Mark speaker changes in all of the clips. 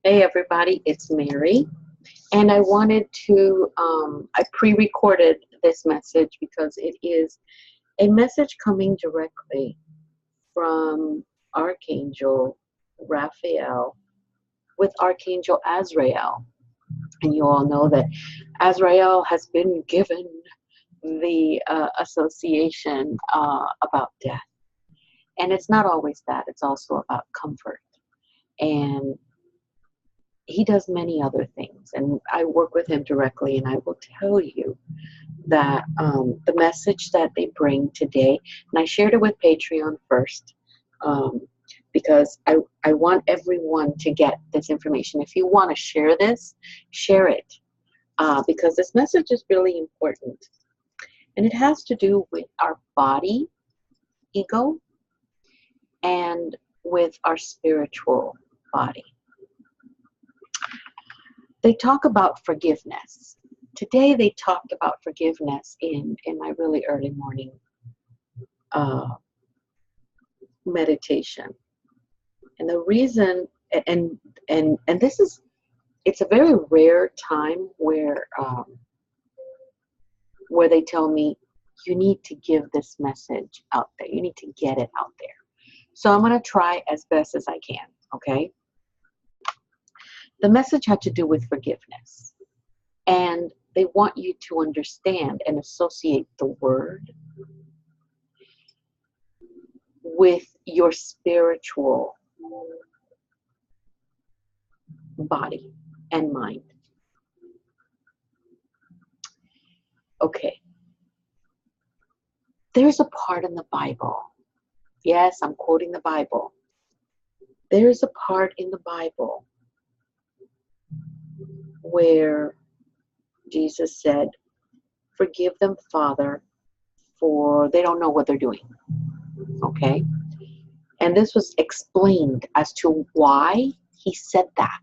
Speaker 1: Hey everybody, it's Mary, and I wanted to, I pre-recorded this message because it is a message coming directly from Archangel Raphael with Archangel Azrael. And you all know that Azrael has been given the association about death. And it's not always that, it's also about comfort. And he does many other things, and I work with him directly, and I will tell you that the message that they bring today, and I shared it with Patreon first, because I want everyone to get this information. If you want to share this, share it, because this message is really important, and it has to do with our body, ego, and with our spiritual body. They talk about forgiveness. Today they talked about forgiveness in my really early morning meditation. And the reason, and this is, it's a very rare time where they tell me, you need to give this message out there. You need to get it out there. So I'm going to try as best as I can, okay? The message had to do with forgiveness. And they want you to understand and associate the word with your spiritual body and mind. Okay. There's a part in the Bible. Yes, I'm quoting the Bible. There's a part in the Bible where Jesus said, forgive them, Father, for they don't know what they're doing. Okay? And this was explained as to why he said that.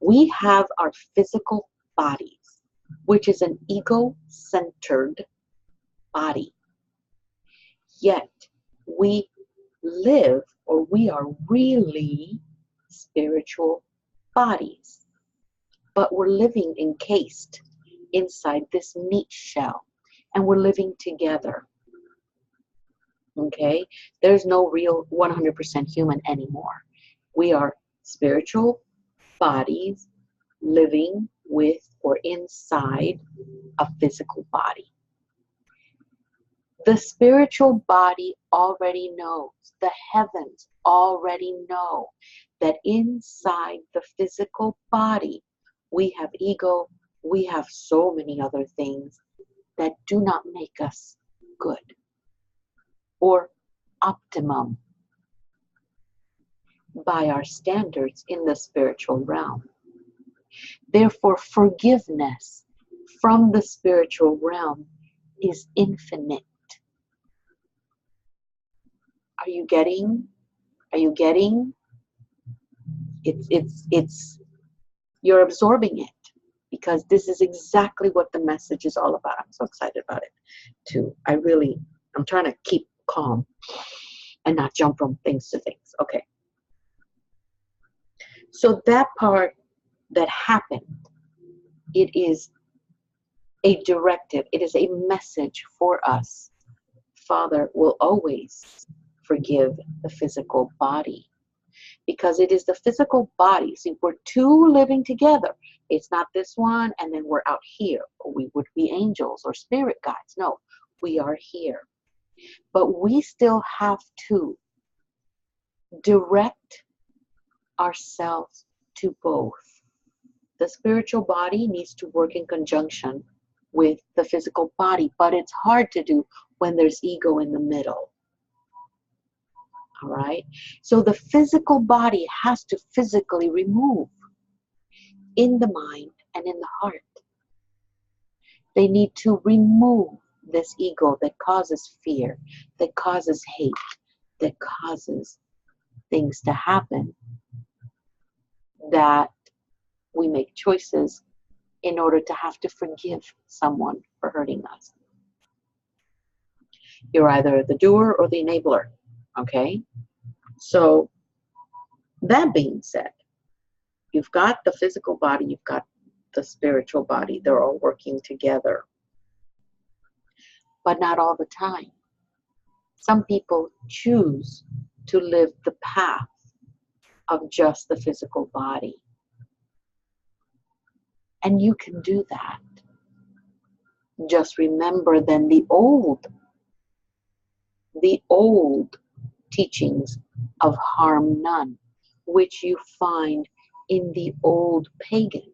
Speaker 1: We have our physical bodies, which is an ego-centered body. Yet we live, or we are really spiritual bodies. But we're living encased inside this meat shell, and we're living together. Okay? There's no real 100% human anymore. We are spiritual bodies living with or inside a physical body. The spiritual body already knows, the heavens already know that inside the physical body we have ego, we have so many other things that do not make us good or optimum by our standards in the spiritual realm. Therefore, forgiveness from the spiritual realm is infinite. Are you getting? Are you getting? It's you're absorbing it, because this is exactly what the message is all about. I'm so excited about it too. I'm trying to keep calm and not jump from things to things. Okay. So that part that happened, it is a directive. It is a message for us. Father will always forgive the physical body, because it is the physical body. See, we're two living together. It's not this one and then we're out here, or we would be angels or spirit guides. No, we are here. But we still have to direct ourselves to both. The spiritual body needs to work in conjunction with the physical body, but it's hard to do when there's ego in the middle. All right? So the physical body has to physically remove in the mind and in the heart. They need to remove this ego that causes fear, that causes hate, that causes things to happen, that we make choices in order to have to forgive someone for hurting us. You're either the doer or the enabler, okay? So, that being said, You've got the physical body, you've got the spiritual body. They're all working together. But not all the time. Some people choose to live the path of just the physical body. And you can do that. Just remember then the old teachings of harm none, which you find in the old pagan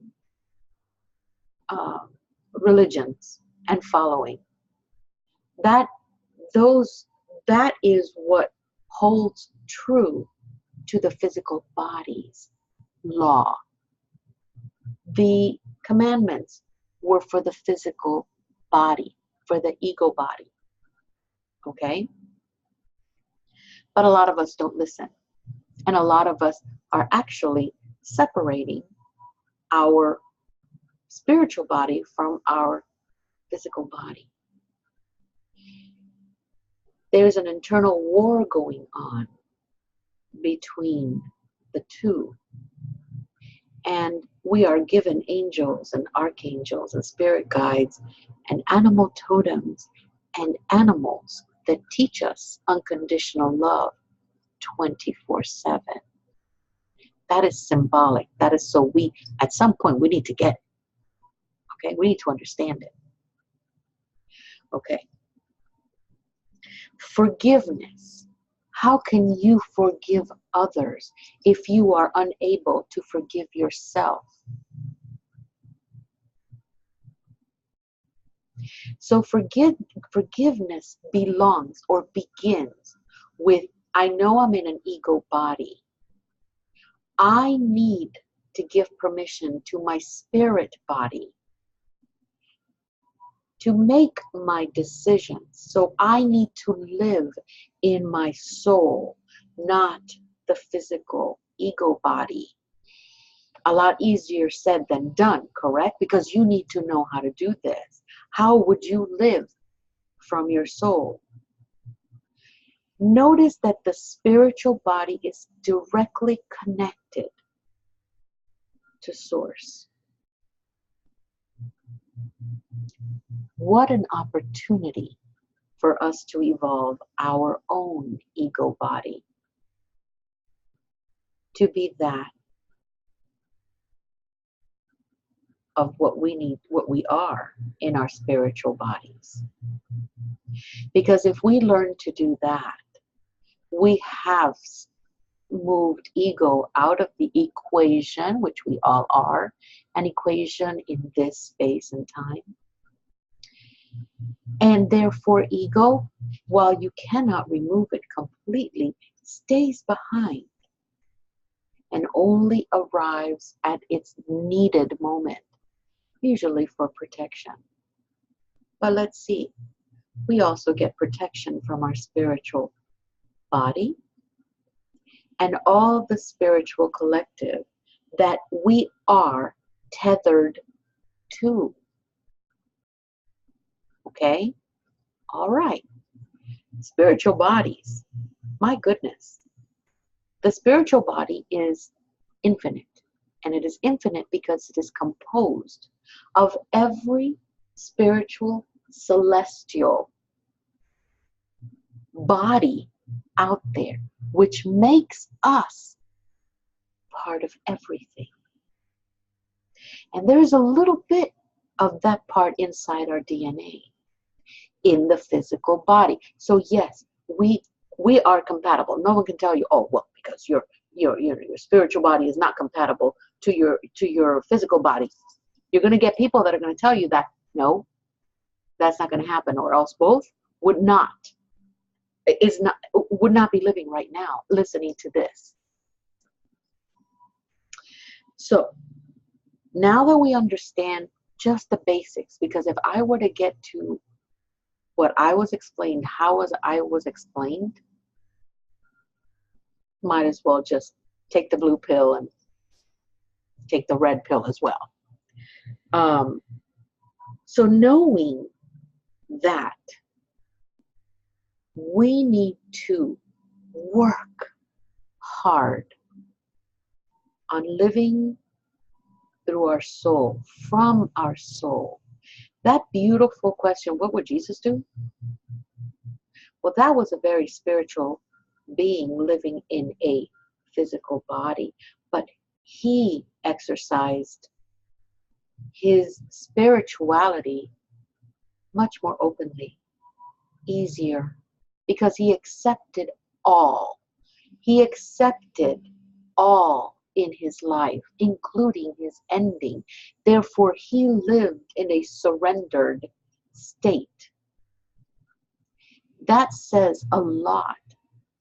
Speaker 1: religions and following. That is what holds true to the physical body's law. The commandments were for the physical body, for the ego body. Okay? But a lot of us don't listen. And a lot of us are actually separating our spiritual body from our physical body. There's an internal war going on between the two. And we are given angels and archangels and spirit guides and animal totems and animals that teach us unconditional love 24/7. That is symbolic. That is so at some point, we need to get it. Okay, we need to understand it. Okay. Forgiveness. How can you forgive others if you are unable to forgive yourself? So forgiveness belongs or begins with, I know I'm in an ego body. I need to give permission to my spirit body to make my decisions. So I need to live in my soul, not the physical ego body. A lot easier said than done, correct? Because you need to know how to do this. How would you live from your soul? Notice that the spiritual body is directly connected to Source. What an opportunity for us to evolve our own ego body to be that of what we need, what we are in our spiritual bodies. Because if we learn to do that, we have moved ego out of the equation, which we all are, an equation in this space and time. And therefore, ego, while you cannot remove it completely, stays behind and only arrives at its needed moment, usually for protection. But let's see, we also get protection from our spiritual body and all the spiritual collective that we are tethered to. Okay? All right. Spiritual bodies. My goodness. The spiritual body is infinite. And it is infinite because it is composed of every spiritual, celestial body out there, which makes us part of everything. And there's a little bit of that part inside our DNA in the physical body. So yes, we are compatible. No one can tell you, oh, well, because your spiritual body is not compatible to your physical body. You're going to get people that are going to tell you that no, that's not going to happen, or else both would not be living right now listening to this. So now that we understand just the basics, because if I were to get to what I was explained, I was explained, might as well just take the blue pill and take the red pill as well. So knowing that we need to work hard on living through our soul, from our soul. That beautiful question, what would Jesus do? Well, that was a very spiritual being living in a physical body, but he exercised his spirituality much more openly, easier, because he accepted all. He accepted all in his life, including his ending. Therefore, he lived in a surrendered state. That says a lot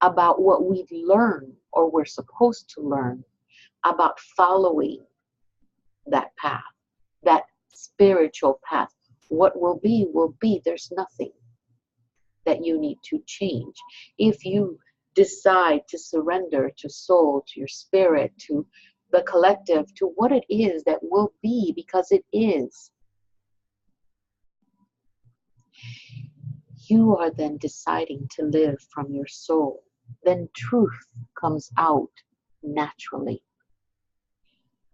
Speaker 1: about what we learn or we're supposed to learn about following that path, that spiritual path. What will be, will be. There's nothing that you need to change. If you decide to surrender to soul, to your spirit, to the collective, to what it is that will be, because it is, you are then deciding to live from your soul. Then truth comes out naturally.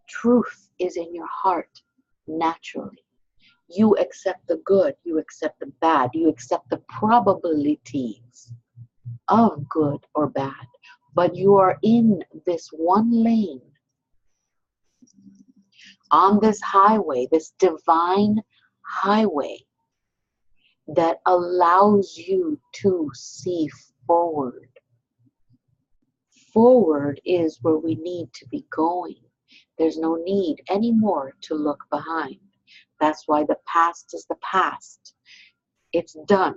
Speaker 1: Truth is in your heart naturally. You accept the good, you accept the bad, you accept the probabilities of good or bad, but you are in this one lane, on this highway, this divine highway that allows you to see forward. Forward is where we need to be going. There's no need anymore to look behind. That's why the past is the past. It's done.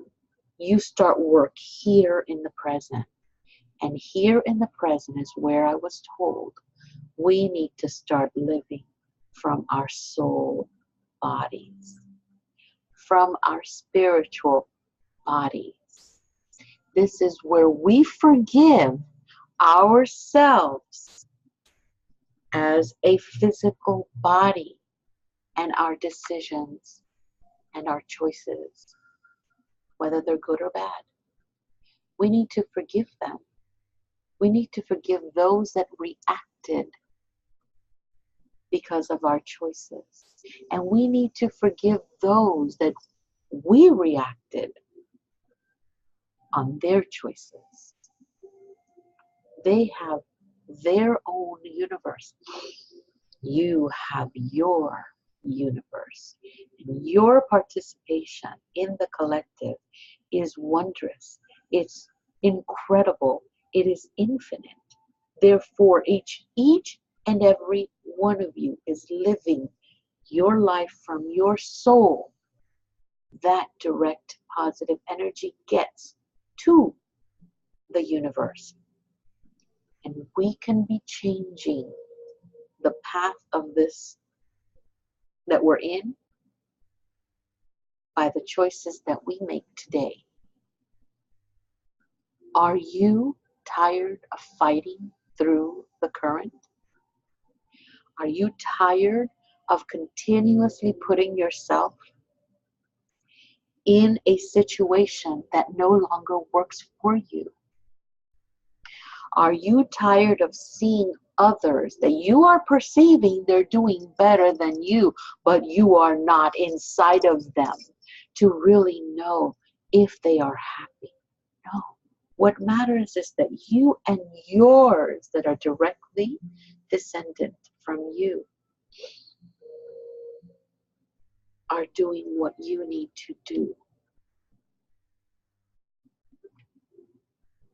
Speaker 1: You start work here in the present. And here in the present is where I was told we need to start living from our soul bodies, from our spiritual bodies. This is where we forgive ourselves as a physical body and our decisions and our choices, whether they're good or bad. We need to forgive them. We need to forgive those that reacted because of our choices. And we need to forgive those that we reacted on their choices. They have their own universe. You have your universe. And your participation in the collective is wondrous. It's incredible. It is infinite. Therefore, each and every one of you is living your life from your soul. That direct positive energy gets to the universe. And we can be changing the path of this that we're in by the choices that we make today. Are you tired of fighting through the current? Are you tired of continuously putting yourself in a situation that no longer works for you? Are you tired of seeing others that you are perceiving they're doing better than you, but you are not inside of them to really know if they are happy? No. What matters is that you and yours that are directly descendant from you are doing what you need to do.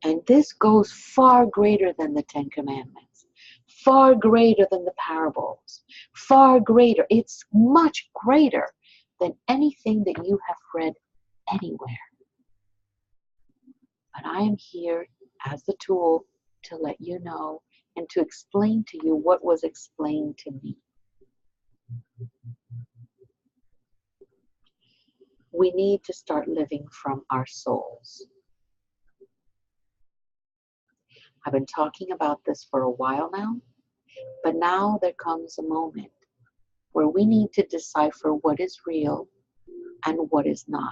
Speaker 1: And this goes far greater than the Ten Commandments, far greater than the parables, far greater. It's much greater than anything that you have read anywhere. But I am here as the tool to let you know and to explain to you what was explained to me. We need to start living from our souls. I've been talking about this for a while now, but now there comes a moment where we need to decipher what is real and what is not.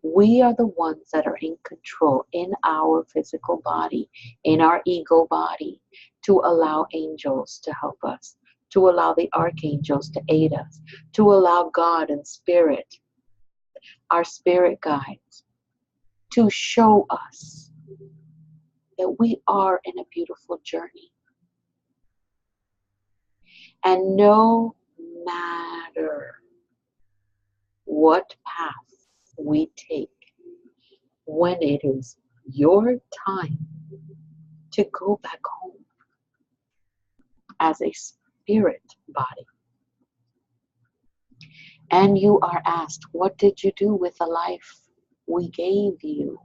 Speaker 1: We are the ones that are in control in our physical body, in our ego body, to allow angels to help us, to allow the archangels to aid us, to allow God and Spirit, our spirit guides, to show us that we are in a beautiful journey. And no matter what path we take, when it is your time to go back home as a spirit body, and you are asked, what did you do with the life we gave you?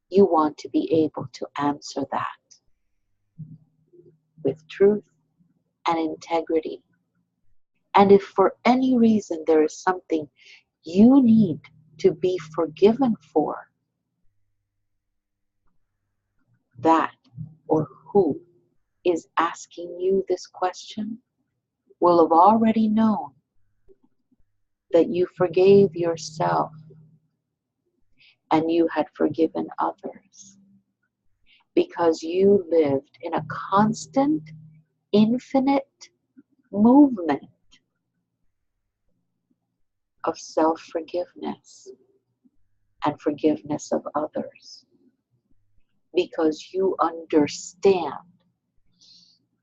Speaker 1: You want to be able to answer that with truth and integrity. And if for any reason there is something you need to be forgiven for, that or who is asking you this question will have already known that you forgave yourself and you had forgiven others, because you lived in a constant, infinite movement of self-forgiveness and forgiveness of others, because you understand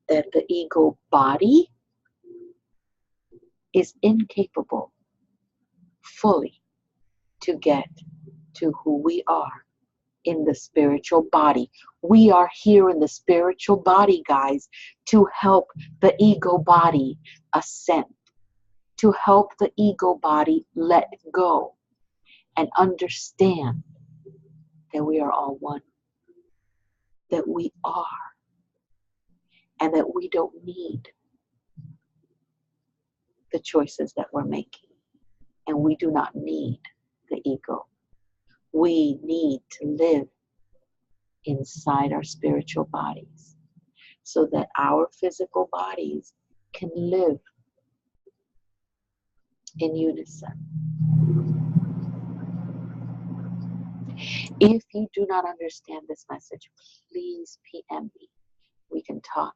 Speaker 1: that the ego body is incapable fully to get to who we are in the spiritual body. We are here in the spiritual body, guys, to help the ego body ascend, to help the ego body let go and understand that we are all one, that we are, and that we don't need the choices that we're making, and we do not need the ego. We need to live inside our spiritual bodies so that our physical bodies can live in unison. If you do not understand this message, please PM me. We can talk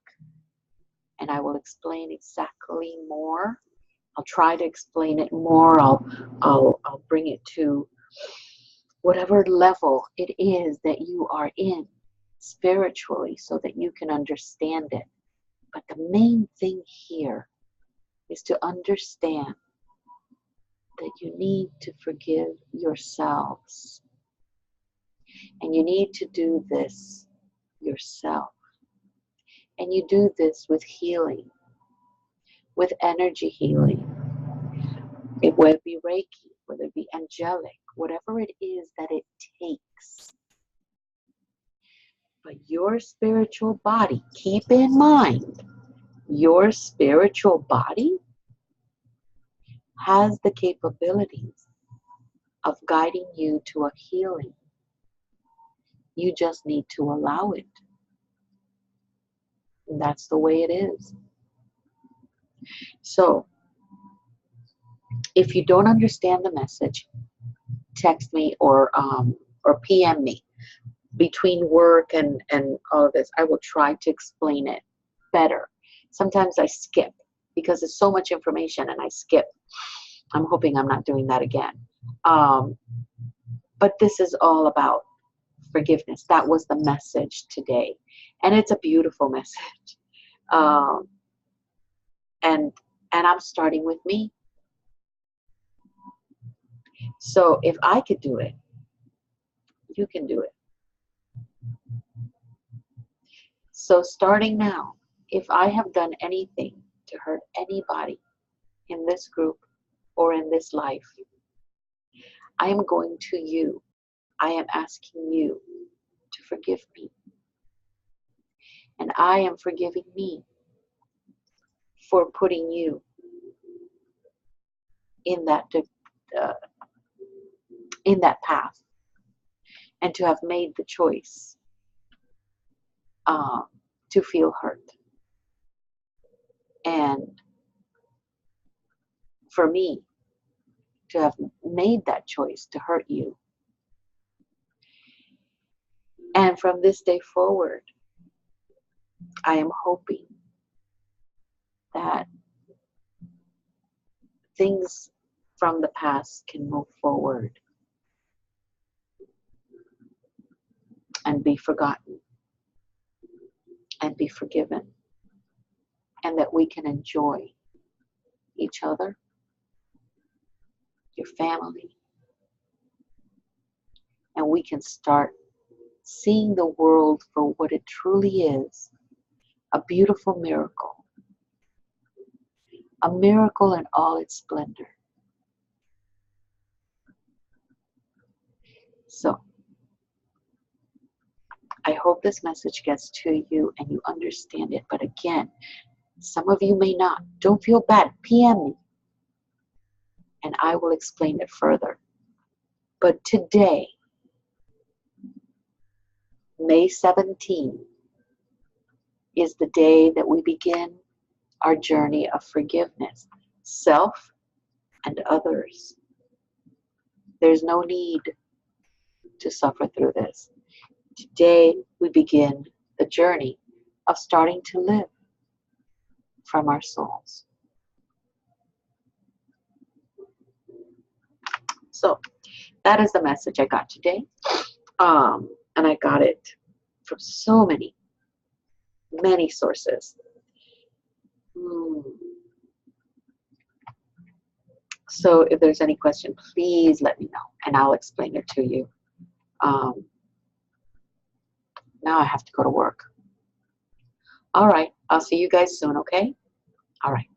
Speaker 1: and I will explain exactly more. I'll try to explain it more. I'll bring it to whatever level it is that you are in spiritually so that you can understand it. But the main thing here is to understand that you need to forgive yourselves. And you need to do this yourself. And you do this with healing, with energy healing. Whether it be Reiki, whether it be angelic, whatever it is that it takes. But your spiritual body, keep in mind, your spiritual body has the capabilities of guiding you to a healing. You just need to allow it. And that's the way it is. So, if you don't understand the message, text me or PM me. Between work and all of this, I will try to explain it better. Sometimes I skip because there's so much information and I skip. I'm hoping I'm not doing that again. But this is all about forgiveness. That was the message today. And it's a beautiful message. And I'm starting with me. So if I could do it, you can do it. So starting now, if I have done anything to hurt anybody in this group or in this life, I am going to you. I am asking you to forgive me. And I am forgiving me for putting you in that path and to have made the choice to feel hurt. And for me to have made that choice to hurt you. And from this day forward, I am hoping that things from the past can move forward and be forgotten and be forgiven, and that we can enjoy each other, your family, and we can start seeing the world for what it truly is, a beautiful miracle, a miracle in all its splendor. So, I hope this message gets to you and you understand it. But again, some of you may not. Don't feel bad. PM me and I will explain it further. But today, May 17, is the day that we begin our journey of forgiveness, self and others. There's no need to suffer through this. Today, we begin the journey of starting to live from our souls. So, that is the message I got today. And I got it from so many sources. So if there's any question, please let me know and I'll explain it to you. Now I have to go to work. All right, I'll see you guys soon, okay? All right.